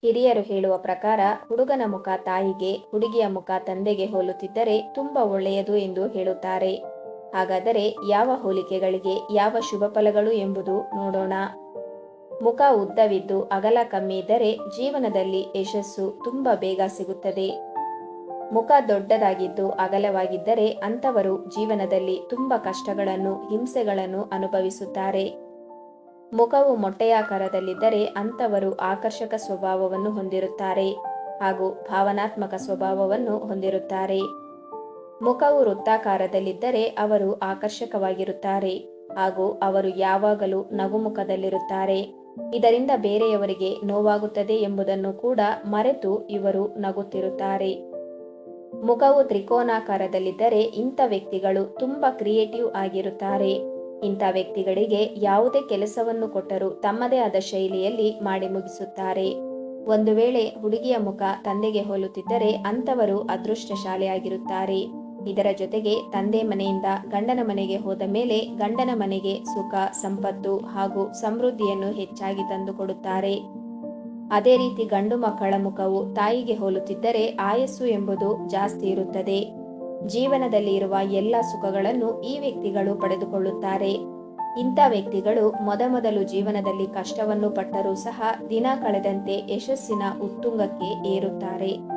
ಹಿರಿಯರು ಹೇಳುವ ಪ್ರಕಾರ ಹುಡುಗನ ಮುಖ ತಾಯಿಗೆ, ಹುಡುಗಿಯ ಮುಖ ತಂದೆಗೆ ಹೋಲುತ್ತಿದ್ದರೆ ತುಂಬಾ ಒಳ್ಳೆಯದು ಎಂದು ಹೇಳುತ್ತಾರೆ. ಹಾಗಾದರೆ ಯಾವ ಹೋಲಿಕೆಗಳಿಗೆ ಯಾವ ಶುಭ ಫಲಗಳು ಎಂಬುದು ನೋಡೋಣ. ಮುಖ ಉದ್ದವಿದ್ದು ಅಗಲ ಕಮ್ಮಿ ಇದ್ದರೆ ಜೀವನದಲ್ಲಿ ಯಶಸ್ಸು ತುಂಬಾ ಬೇಗ ಸಿಗುತ್ತದೆ. ಮುಖ ದೊಡ್ಡದಾಗಿದ್ದು ಅಗಲವಾಗಿದ್ದರೆ ಅಂಥವರು ಜೀವನದಲ್ಲಿ ತುಂಬಾ ಕಷ್ಟಗಳನ್ನು, ಹಿಂಸೆಗಳನ್ನು ಅನುಭವಿಸುತ್ತಾರೆ. ಮುಖವು ಮೊಟ್ಟೆಯಾಕಾರದಲ್ಲಿದ್ದರೆ ಅಂಥವರು ಆಕರ್ಷಕ ಸ್ವಭಾವವನ್ನು ಹೊಂದಿರುತ್ತಾರೆ ಹಾಗೂ ಭಾವನಾತ್ಮಕ ಸ್ವಭಾವವನ್ನು ಹೊಂದಿರುತ್ತಾರೆ. ಮುಖವು ವೃತ್ತಾಕಾರದಲ್ಲಿದ್ದರೆ ಅವರು ಆಕರ್ಷಕವಾಗಿರುತ್ತಾರೆ ಹಾಗೂ ಅವರು ಯಾವಾಗಲೂ ನಗುಮುಖದಲ್ಲಿರುತ್ತಾರೆ. ಇದರಿಂದ ಬೇರೆಯವರಿಗೆ ನೋವಾಗುತ್ತದೆ ಎಂಬುದನ್ನು ಕೂಡ ಮರೆತು ಇವರು ನಗುತ್ತಿರುತ್ತಾರೆ. ಮುಖವು ತ್ರಿಕೋನಾಕಾರದಲ್ಲಿದ್ದರೆ ಇಂಥ ವ್ಯಕ್ತಿಗಳು ತುಂಬಾ ಕ್ರಿಯೇಟಿವ್ ಆಗಿರುತ್ತಾರೆ. ಇಂಥ ವ್ಯಕ್ತಿಗಳಿಗೆ ಯಾವುದೇ ಕೆಲಸವನ್ನು ಕೊಟ್ಟರೂ ತಮ್ಮದೇ ಆದ ಶೈಲಿಯಲ್ಲಿ ಮಾಡಿ ಮುಗಿಸುತ್ತಾರೆ. ಒಂದು ವೇಳೆ ಹುಡುಗಿಯ ಮುಖ ತಂದೆಗೆ ಹೋಲುತ್ತಿದ್ದರೆ ಅಂಥವರು ಅದೃಷ್ಟಶಾಲಿಯಾಗಿರುತ್ತಾರೆ. ಇದರ ಜೊತೆಗೆ ತಂದೆ ಮನೆಯಿಂದ ಗಂಡನ ಮನೆಗೆ ಹೋದ ಮೇಲೆ ಗಂಡನ ಮನೆಗೆ ಸುಖ, ಸಂಪತ್ತು ಹಾಗೂ ಸಮೃದ್ಧಿಯನ್ನು ಹೆಚ್ಚಾಗಿ ತಂದುಕೊಡುತ್ತಾರೆ. ಅದೇ ರೀತಿ ಗಂಡು ಮಕ್ಕಳ ಮುಖವು ತಾಯಿಗೆ ಹೋಲುತ್ತಿದ್ದರೆ ಆಯಸ್ಸು ಎಂಬುದು ಜಾಸ್ತಿ ಇರುತ್ತದೆ. ಜೀವನದಲ್ಲಿ ಇರುವ ಎಲ್ಲ ಸುಖಗಳನ್ನು ಈ ವ್ಯಕ್ತಿಗಳು ಪಡೆದುಕೊಳ್ಳುತ್ತಾರೆ. ಇಂಥ ವ್ಯಕ್ತಿಗಳು ಮೊದಮೊದಲು ಜೀವನದಲ್ಲಿ ಕಷ್ಟವನ್ನು ಪಟ್ಟರೂ ಸಹ ದಿನ ಕಳೆದಂತೆ ಯಶಸ್ಸಿನ ಉತ್ತುಂಗಕ್ಕೆ ಏರುತ್ತಾರೆ.